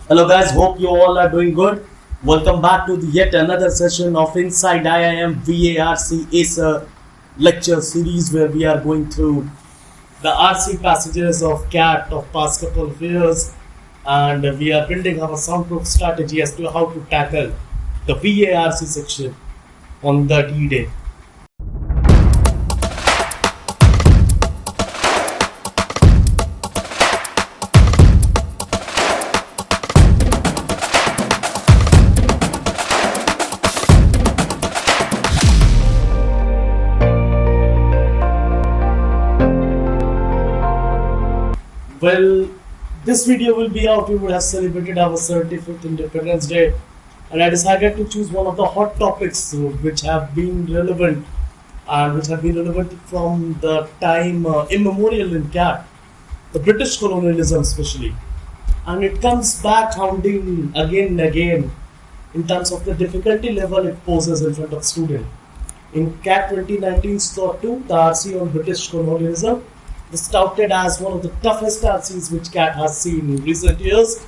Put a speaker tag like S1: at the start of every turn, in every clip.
S1: Hello guys, hope you all are doing good. Welcome back to yet another session of Inside IIM VARC Acer lecture series where we are going through the RC passages of CAT of past couple of years, and we are building our soundproof strategy as to how to tackle the VARC section on the D-Day. Well, this video will be out. We would have celebrated our 75th Independence Day, and I decided to choose one of the hot topics which have been relevant from the time immemorial in CAT, the British colonialism especially, and it comes back hounding again and again in terms of the difficulty level it poses in front of students. In CAT 2019 Slot 2, the RC on British colonialism was touted as one of the toughest RCs which CAT has seen in recent years.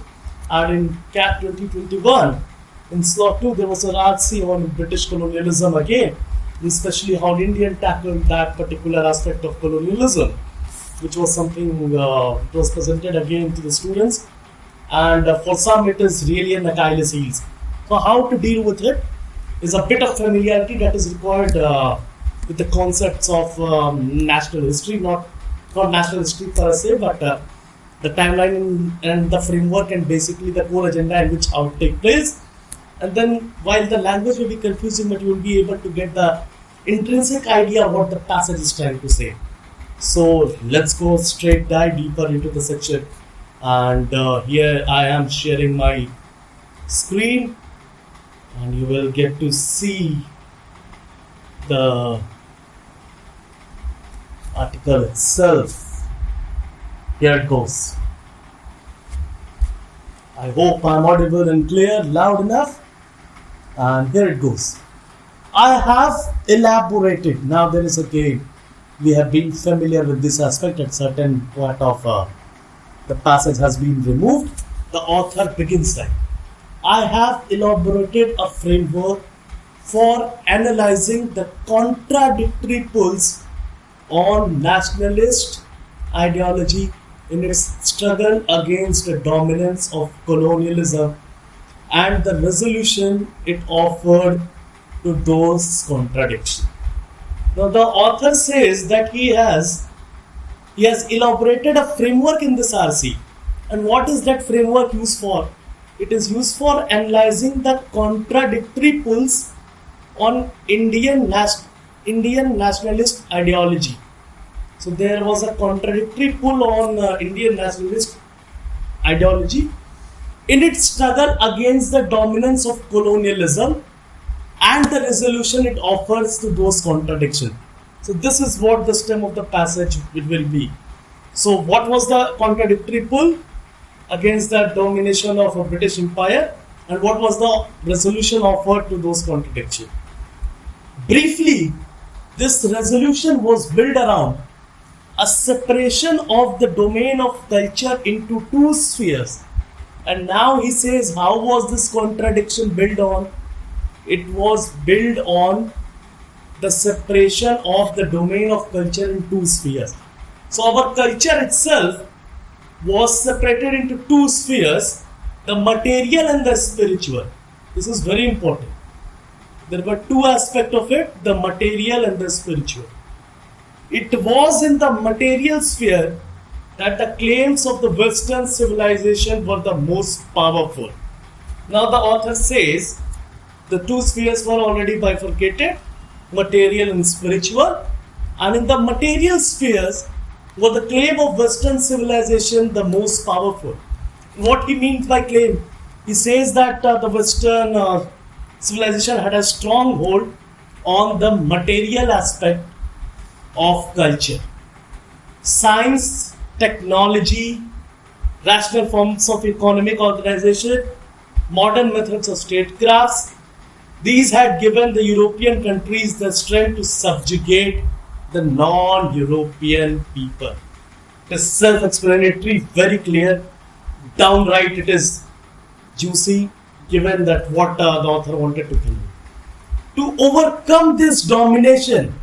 S1: And in CAT 2021, in Slot 2, there was an RC on British colonialism again, especially how Indian tackled that particular aspect of colonialism, which was something it was presented again to the students. And for some, it is really an Achilles heels. So how to deal with it is a bit of familiarity that is required with the concepts of national history, not national history per se, but the timeline and the framework and basically the core agenda in which how it take place. And then while the language will be confusing, but you will be able to get the intrinsic idea of what the passage is trying to say. So let's go dive deeper into the section. And here I am sharing my screen, and you will get to see the article itself. Here it goes. I hope I'm audible and clear, loud enough. And here it goes. I have elaborated. Now there is again, we have been familiar with this aspect at certain point of the passage has been removed. The author begins like, I have elaborated a framework for analyzing the contradictory pulls on nationalist ideology in its struggle against the dominance of colonialism and the resolution it offered to those contradictions. Now the author says that he has elaborated a framework in this RC. And what is that framework used for? It is used for analyzing the contradictory pulls on Indian nationalist ideology. So there was a contradictory pull on Indian nationalist ideology in its struggle against the dominance of colonialism and the resolution it offers to those contradictions. So this is what the stem of the passage it will be. So what was the contradictory pull against the domination of a British Empire, and what was the resolution offered to those contradictions? Briefly, this resolution was built around a separation of the domain of culture into two spheres. And now he says, how was this contradiction built on? It was built on the separation of the domain of culture in two spheres. So our culture itself was separated into two spheres, the material and the spiritual. This is very important. There were two aspects of it, the material and the spiritual. It was in the material sphere that the claims of the Western civilization were the most powerful. Now the author says the two spheres were already bifurcated, material and spiritual, and in the material spheres were the claim of Western civilization the most powerful. What he means by claim? He says that the Western civilization had a strong hold on the material aspect of culture. Science, technology, rational forms of economic organization, modern methods of statecrafts, these had given the European countries the strength to subjugate the non-European people. It is self-explanatory, very clear, downright it is juicy, given that what the author wanted to convey. To overcome this domination,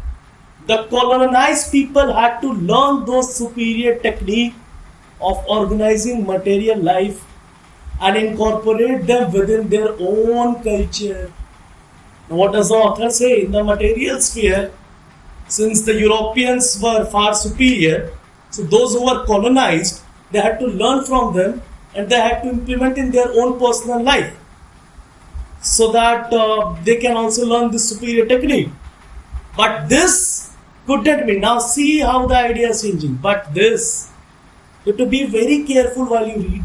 S1: the colonized people had to learn those superior techniques of organizing material life and incorporate them within their own culture. Now, what does the author say? In the material sphere, since the Europeans were far superior, so those who were colonized, they had to learn from them and they had to implement in their own personal life, so that they can also learn this superior technique. But this couldn't be. Now see how the idea is changing. But this, you have to be very careful while you read,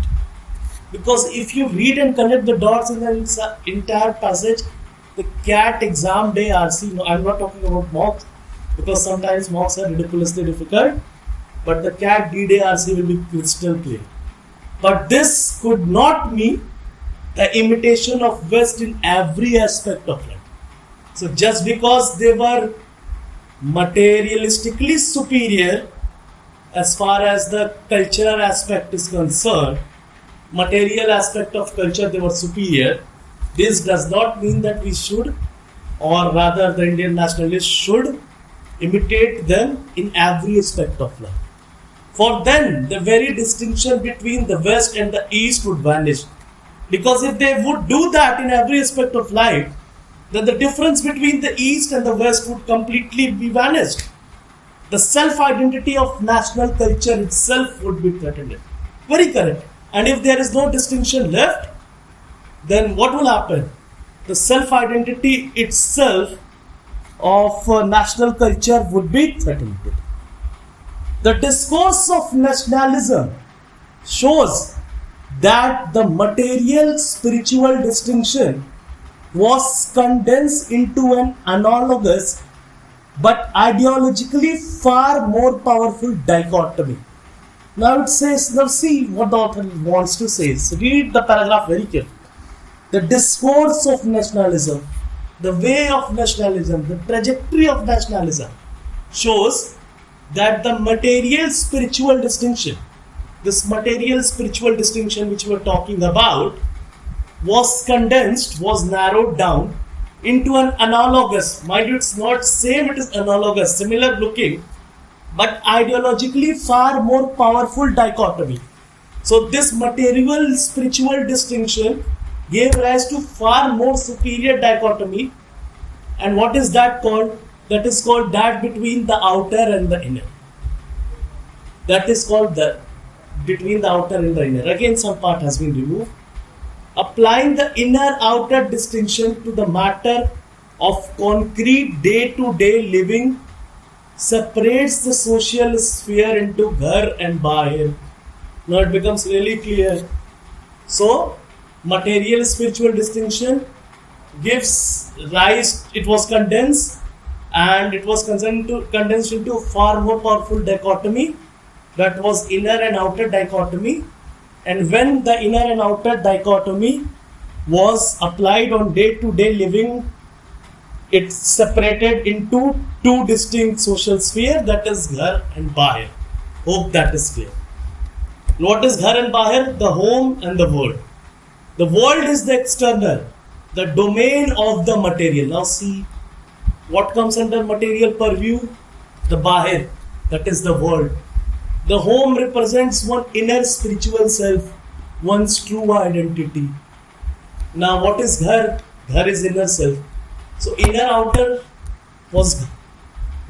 S1: because if you read and connect the dots in the entire passage, the CAT exam day RC, no, I'm not talking about mocks, because sometimes mocks are ridiculously difficult, but the CAT D-Day RC will be crystal clear. But this could not mean the imitation of West in every aspect of life. So just because they were materialistically superior as far as the cultural aspect is concerned, material aspect of culture they were superior, this does not mean that we should, or rather the Indian nationalists should, imitate them in every aspect of life. For then, the very distinction between the West and the East would vanish. Because if they would do that in every aspect of life, then the difference between the East and the West would completely be vanished. The self-identity of national culture itself would be threatened. Very correct. And if there is no distinction left, then what will happen? The self-identity itself of national culture would be threatened. The discourse of nationalism shows that the material spiritual distinction was condensed into an analogous but ideologically far more powerful dichotomy. Now it says, now see what the author wants to say. So read the paragraph very carefully. The discourse of nationalism, the way of nationalism, the trajectory of nationalism shows that the material spiritual distinction, this material spiritual distinction which we are talking about, was condensed, was narrowed down into an analogous, mind you, it's not same, it is analogous, similar looking, but ideologically far more powerful dichotomy. So this material spiritual distinction gave rise to far more superior dichotomy. And what is that called? That is called that between the outer and the inner. That is called the between the outer and the inner. Again, some part has been removed. Applying the inner outer distinction to the matter of concrete day-to-day living separates the social sphere into Ghar and Bahir. Now it becomes really clear. So, material spiritual distinction gives rise, it was condensed, and it was condensed into a far more powerful dichotomy, that was inner and outer dichotomy. And when the inner and outer dichotomy was applied on day-to-day living, it separated into two distinct social spheres, that is Ghar and Bahir. Hope that is clear. What is Ghar and Bahir? The home and the world. The world is the external, the domain of the material. Now see, what comes under material purview? The Bahir, that is the world. The home represents one inner spiritual self, one's true identity. Now what is Ghar? Ghar is inner self. So inner outer was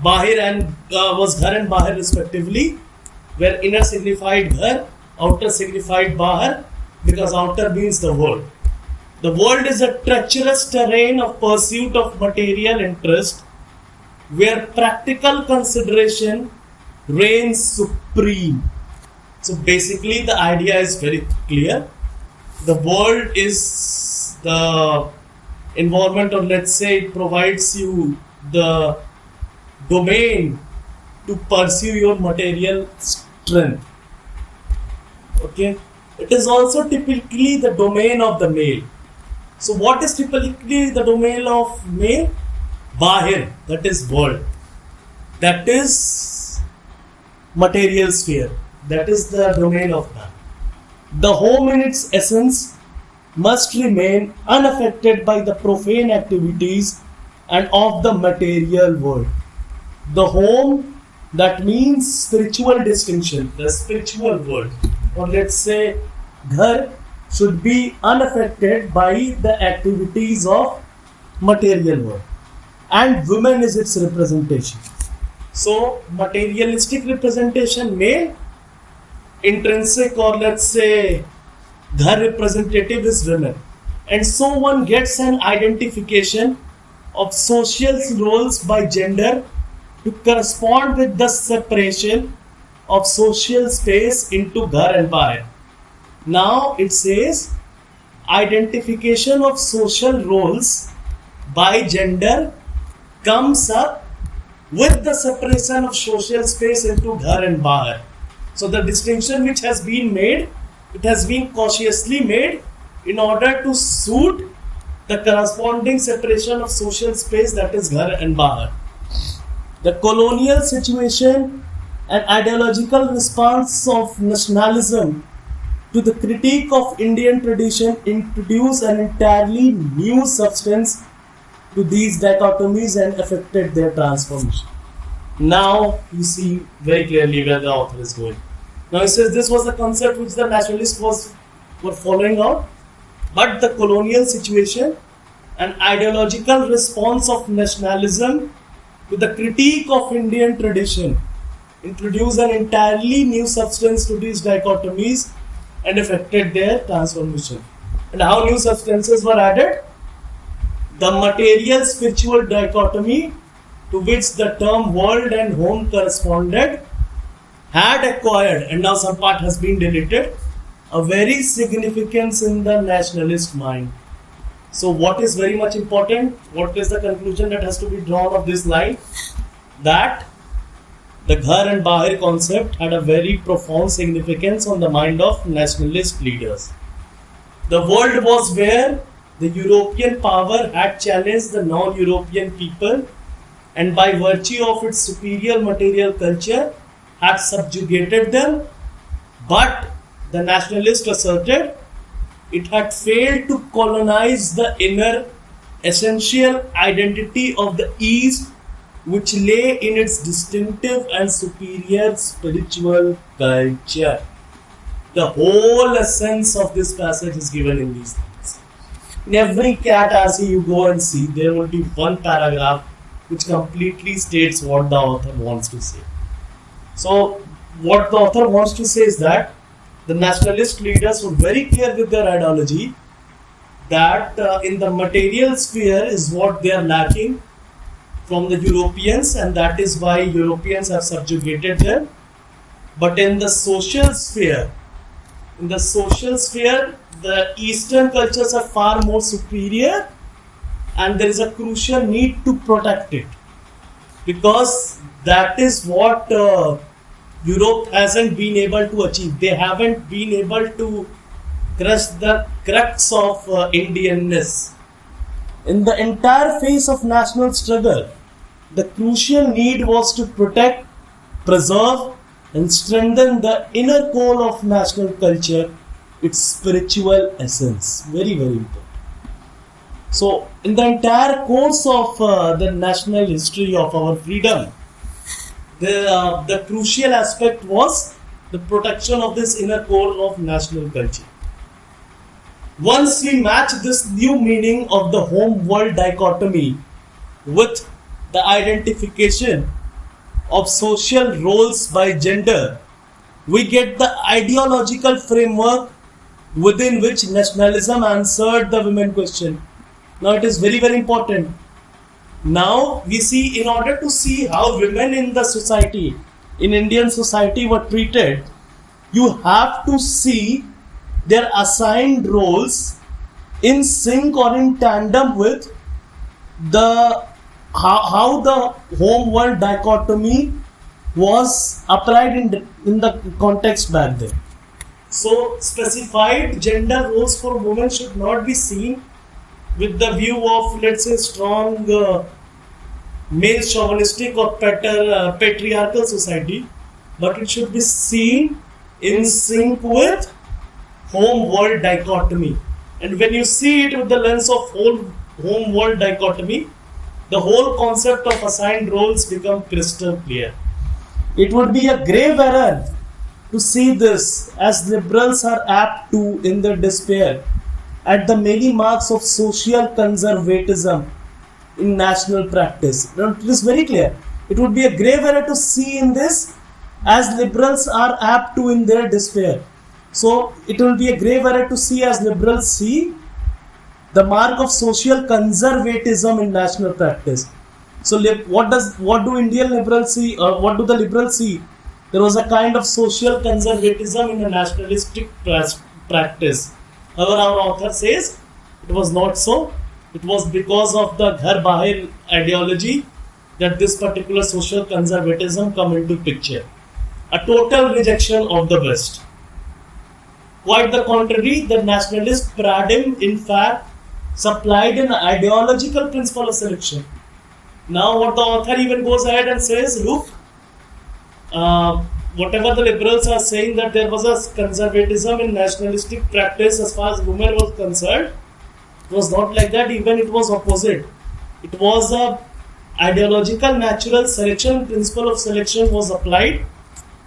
S1: Bahir and was Ghar and Bahir respectively, where inner signified Ghar, outer signified Bahir, because outer means the world. The world is a treacherous terrain of pursuit of material interest, where practical consideration reigns supreme. So basically the idea is very clear. The world is the environment, or let's say it provides you the domain to pursue your material strength. Okay. It is also typically the domain of the male. So what is typically the domain of male? Bahir, that is world. That is material sphere. That is the domain of man. The home in its essence must remain unaffected by the profane activities and of the material world. The home, that means spiritual distinction, the spiritual world, or let's say ghar, should be unaffected by the activities of material world, and women is its representation. So materialistic representation male, intrinsic or let's say ghar representative is women, and so one gets an identification of social roles by gender to correspond with the separation of social space into ghar and bahar. Now it says identification of social roles by gender comes up with the separation of social space into ghar and bahar. So the distinction which has been made, it has been cautiously made in order to suit the corresponding separation of social space, that is ghar and bahar. The colonial situation and ideological response of nationalism to the critique of Indian tradition introduced an entirely new substance to these dichotomies and affected their transformation. Now you see very clearly where the author is going. Now he says this was the concept which the nationalists were following out, but the colonial situation and ideological response of nationalism to the critique of Indian tradition introduced an entirely new substance to these dichotomies and affected their transformation. And how new substances were added? The material spiritual dichotomy, to which the term world and home corresponded, had acquired, and now some part has been deleted, a very significance in the nationalist mind. So what is very much important? What is the conclusion that has to be drawn of this line? That the ghar and bahar concept had a very profound significance on the mind of nationalist leaders. The world was where the European power had challenged the non-European people, and by virtue of its superior material culture had subjugated them, but the nationalist asserted it had failed to colonize the inner essential identity of the East, which lay in its distinctive and superior spiritual culture. The whole essence of this passage is given in these things. In every cat as you go and see, there will be one paragraph which completely states what the author wants to say. So what the author wants to say is that the nationalist leaders were very clear with their ideology that in the material sphere is what they are lacking from the Europeans, and that is why Europeans have subjugated them. But in the social sphere, the Eastern cultures are far more superior, and there is a crucial need to protect it, because that is what Europe hasn't been able to achieve. They haven't been able to crush the crux of Indianness. In the entire phase of national struggle, the crucial need was to protect, preserve, and strengthen the inner core of national culture, its spiritual essence. Very, very important. So, in the entire course of the national history of our freedom, the crucial aspect was the protection of this inner core of national culture. Once we match this new meaning of the home-world dichotomy with the identification of social roles by gender, we get the ideological framework within which nationalism answered the women question. Now it is very, very important. Now we see, in order to see how women in the society, in Indian society were treated, you have to see their assigned roles in sync or in tandem with the how the home world dichotomy was applied in the context back then. So specified gender roles for women should not be seen with the view of, let's say, strong male chauvinistic or patriarchal society, but it should be seen in sync with home world dichotomy. And when you see it with the lens of whole home world dichotomy, the whole concept of assigned roles become crystal clear. It would be a grave error to see this, as liberals are apt to, in their despair at the many marks of social conservatism in national practice. Now, it is very clear. It would be a grave error to see in this, as liberals are apt to in their despair. So it will be a grave error to see, as liberals see, the mark of social conservatism in national practice. So what do Indian liberals see, or what do the liberals see? There was a kind of social conservatism in a nationalistic practice. However, our author says it was not so. It was because of the Ghar Bahir ideology that this particular social conservatism come into picture. A total rejection of the West. Quite the contrary, the nationalist paradigm in fact supplied an ideological principle of selection. Now what the author even goes ahead and says, look, whatever the liberals are saying that there was a conservatism in nationalistic practice as far as women was concerned, it was not like that. Even it was opposite. It was a ideological natural selection, principle of selection was applied,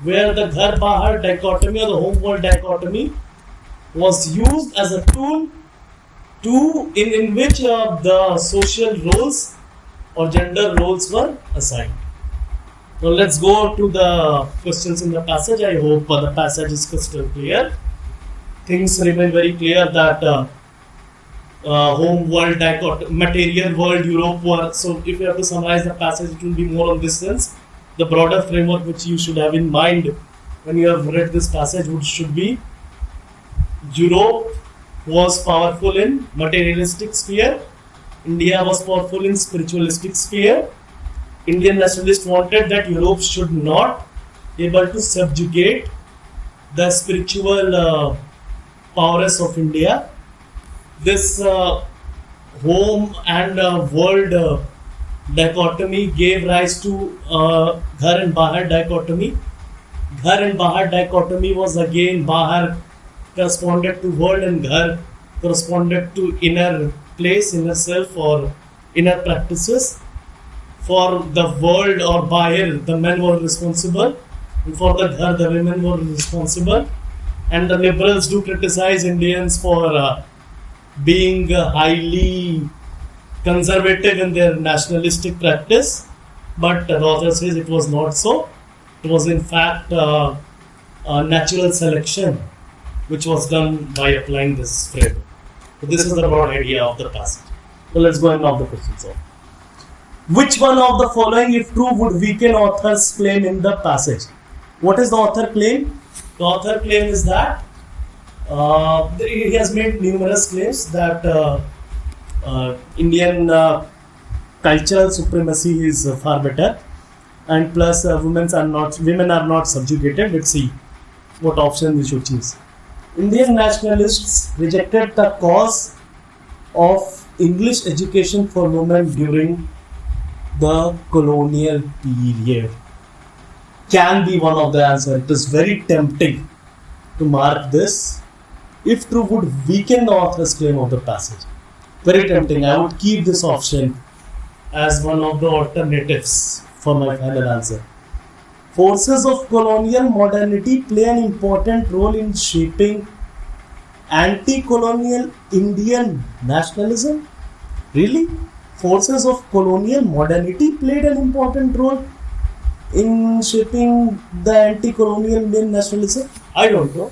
S1: where the Ghar Bahar dichotomy or the home world dichotomy was used as a tool in which the social roles or gender roles were assigned. Now let's go to the questions in the passage. I hope the passage is crystal clear. Things remain very clear that home world dichotomy, material world, Europe were. So if you have to summarize the passage, it will be more on this sense. The broader framework which you should have in mind when you have read this passage should be: Europe was powerful in materialistic sphere, India was powerful in spiritualistic sphere. Indian nationalists wanted that Europe should not be able to subjugate the spiritual prowess of India. This home and world dichotomy gave rise to Ghar and Bahar dichotomy. Ghar and Bahar dichotomy was again Bahar corresponded to world and Ghar corresponded to inner place, inner self or inner practices. For the world or Bahir, the men were responsible, and for the Ghar, the women were responsible. And the liberals do criticize Indians for being highly conservative in their nationalistic practice, but the author says it was not so. It was in fact a natural selection which was done by applying this framework. So this is the broad idea of the passage. So let's go and knock the questions off. Which one of the following, if true, would weaken author's claim in the passage? What is the author claim? The author claim is that he has made numerous claims that Indian cultural supremacy is far better, and plus women are not subjugated. Let's see what option we should choose. Indian nationalists rejected the cause of English education for women during the colonial period. Can be one of the answers. It is very tempting to mark this. If true, would weaken the author's claim of the passage. Very tempting. I would keep this option as one of the alternatives for my final answer. Forces of colonial modernity play an important role in shaping anti-colonial Indian nationalism. Really? Forces of colonial modernity played an important role in shaping the anti-colonial Indian nationalism? I don't know.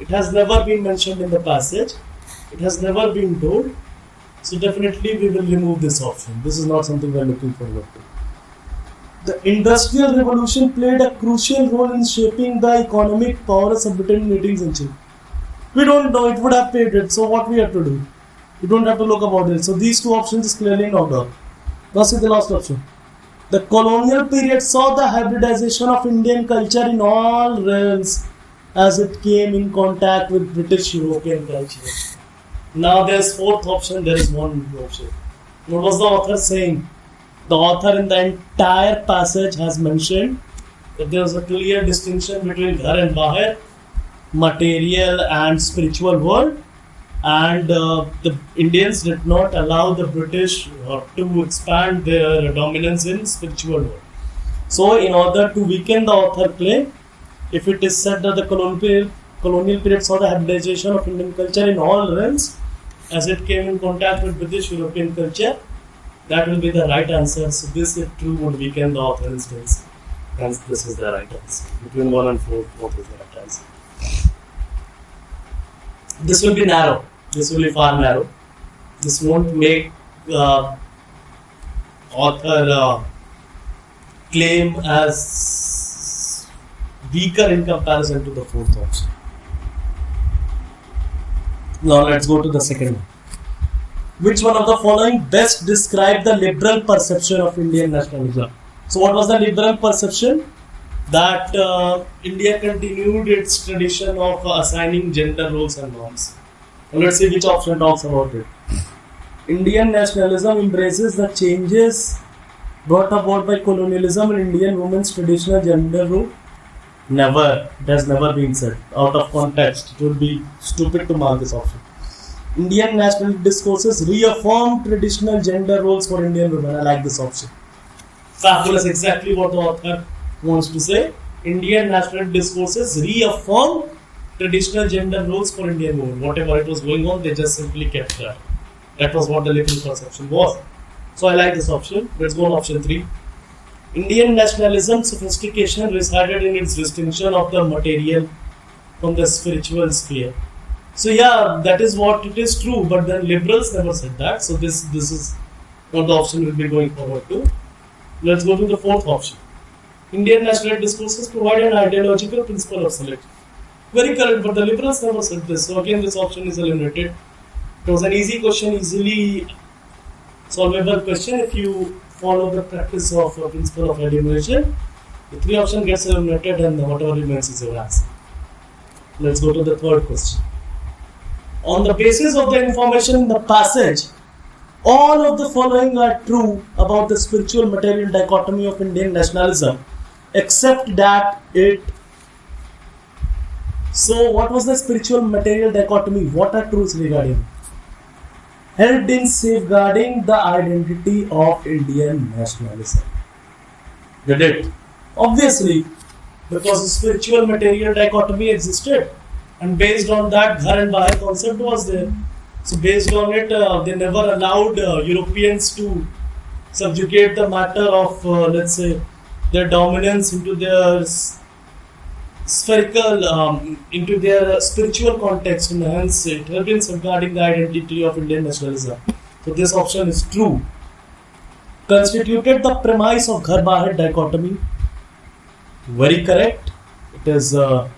S1: It has never been mentioned in the passage. It has never been told. So definitely we will remove this option. This is not something we are looking forward to. The Industrial Revolution played a crucial role in shaping the economic powers of Britain in 18th century. We don't know. It would have played it. So what we have to do? You don't have to look about it. So these two options is clearly knocked out. Now see the last option. The colonial period saw the hybridization of Indian culture in all realms as it came in contact with British European culture. Now there's fourth option, there is one option. What was the author saying? The author in the entire passage has mentioned that there is a clear distinction between Ghar and Bahir, material and spiritual world. and the Indians did not allow the British to expand their dominance in spiritual world. So, in order to weaken the author claim, if it is said that the colonial period saw the hybridization of Indian culture in all realms as it came in contact with British European culture, that will be the right answer. So, this, if true, would weaken the author instance. Hence, this is the right answer. Between 1 and 4, both is the right answer. This will be narrow. This will be far narrow. This won't make author claim as weaker in comparison to the fourth option. Now let's go to the second one. Which one of the following best describe the liberal perception of Indian nationalism? So what was the liberal perception? That India continued its tradition of assigning gender roles and norms. Now let's see which option talks about it. Indian nationalism embraces the changes brought about by colonialism in Indian women's traditional gender role. Never. It has never been said. Out of context. It would be stupid to mark this option. Indian national discourses reaffirm traditional gender roles for Indian women. I like this option. Fabulous. Exactly what the author wants to say. Indian national discourses reaffirm traditional gender roles for Indian women. Whatever it was going on, they just simply kept that. That was what the liberal perception was. So I like this option. Let's go on option 3. Indian nationalism sophistication resided in its distinction of the material from the spiritual sphere. So yeah, that is what it is true, but then liberals never said that. So this is what the option will be going forward to. Let's go to the fourth option. Indian national discourses provide an ideological principle of selection. Very correct, but the liberals never said this. So again, this option is eliminated. It was an easy question, easily solvable question if you follow the practice of principle of elimination. The 3 option gets eliminated and whatever remains is your answer. Let's go to the third question. On the basis of the information in the passage, all of the following are true about the spiritual material dichotomy of Indian nationalism, except that it... So what was the spiritual material dichotomy? What are truths regarding it? Helped in safeguarding the identity of Indian nationalism. Did it? Obviously, because the spiritual material dichotomy existed, and based on that, Ghar and Bahar concept was there. So based on it, they never allowed Europeans to subjugate the matter of, let's say, their dominance into their spherical, into their spiritual context, and hence it helped in safeguarding the identity of Indian nationalism. So this option is true. Constituted the premise of Ghar Bahar dichotomy. Very correct. It is a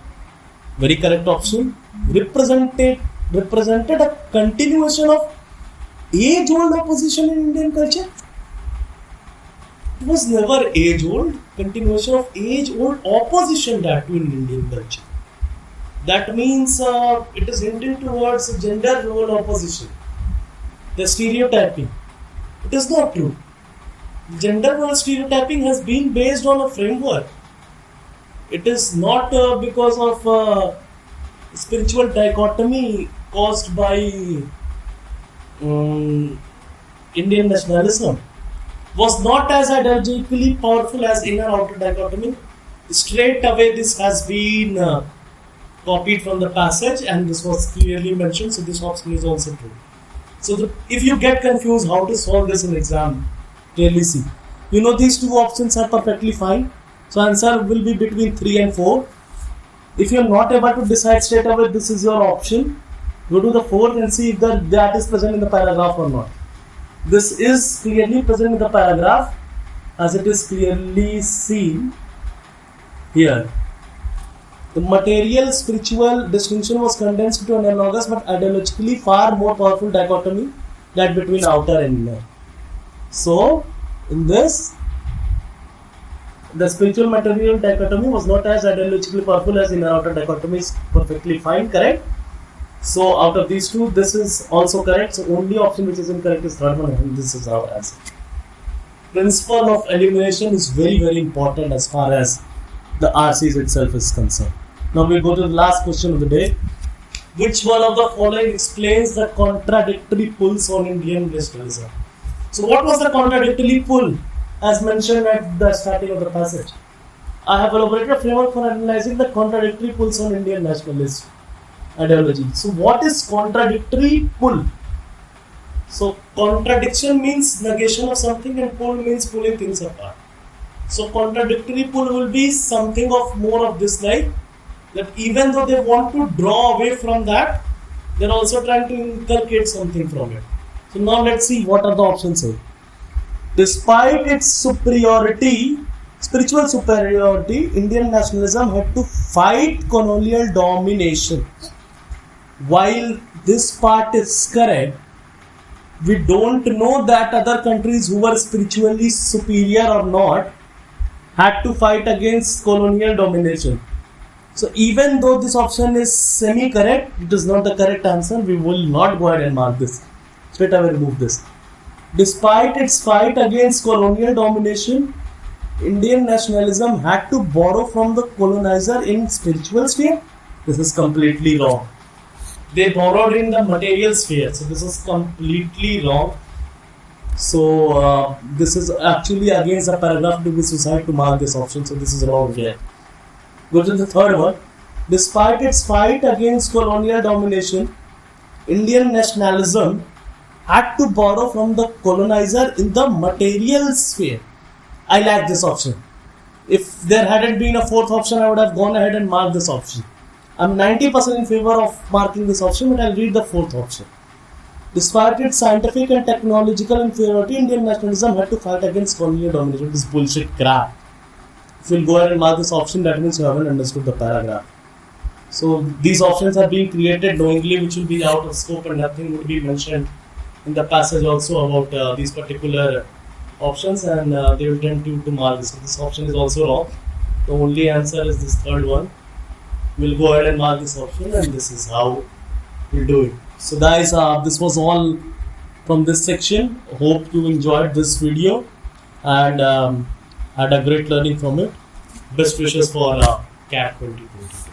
S1: very correct option. Represented a continuation of age-old opposition in Indian culture. It was never age-old. Continuation of age-old opposition that to in Indian culture. That means it is hinting towards gender role opposition. The stereotyping. It is not true. Gender role stereotyping has been based on a framework. It is not because of spiritual dichotomy caused by Indian nationalism. Was not as ideologically powerful as inner outer dichotomy. Straight away this has been copied from the passage and this was clearly mentioned, so this option is also true. So if you get confused how to solve this in exam, clearly see. You know these 2 options are perfectly fine. So answer will be between 3 and 4. If you are not able to decide straight away, this is your option. Go to the 4th and see if that is present in the paragraph or not. This is clearly present in the paragraph as it is clearly seen here. The material spiritual distinction was condensed into an analogous but ideologically far more powerful dichotomy that between outer and inner. So, in this, the spiritual material dichotomy was not as ideologically powerful as inner outer dichotomy is perfectly fine, correct? So out of these 2, this is also correct. So only option which is incorrect is third one, and this is our answer. Principle of elimination is very, very important as far as the RCs itself is concerned. Now we'll go to the last question of the day. Which one of the following explains the contradictory pulls on Indian nationalism? So what was the contradictory pull as mentioned at the starting of the passage? I have elaborated a framework for analyzing the contradictory pulls on Indian nationalist ideology. So what is contradictory pull? So contradiction means negation of something and pull means pulling things apart. So contradictory pull will be something of more of this like that even though they want to draw away from that, they are also trying to inculcate something from it. So now let's see what are the options here. Despite its superiority, spiritual superiority, Indian nationalism had to fight colonial domination. While this part is correct, we don't know that other countries who were spiritually superior or not had to fight against colonial domination. So even though this option is semi-correct, it is not the correct answer. We will not go ahead and mark this. Straight away remove this. Despite its fight against colonial domination, Indian nationalism had to borrow from the colonizer in spiritual sphere. This is completely wrong. They borrowed in the material sphere. So this is completely wrong. So this is actually against the paragraph to be suicide to mark this option. So this is wrong here. Go to the third one. Despite its fight against colonial domination, Indian nationalism had to borrow from the colonizer in the material sphere. I like this option. If there hadn't been a fourth option, I would have gone ahead and marked this option. I'm 90% in favor of marking this option, but I'll read the fourth option. Despite its scientific and technological inferiority, Indian nationalism had to fight against colonial domination. This bullshit crap. If you'll go ahead and mark this option, that means you haven't understood the paragraph. So these options are being created knowingly, which will be out of scope and nothing would be mentioned in the passage also about these particular options, and they will tend to mark this. So this option is also wrong. The only answer is this third one. We'll go ahead and mark this option, and this is how we'll do it. So guys, this was all from this section. Hope you enjoyed this video and had a great learning from it. Best wishes for CAT 2020.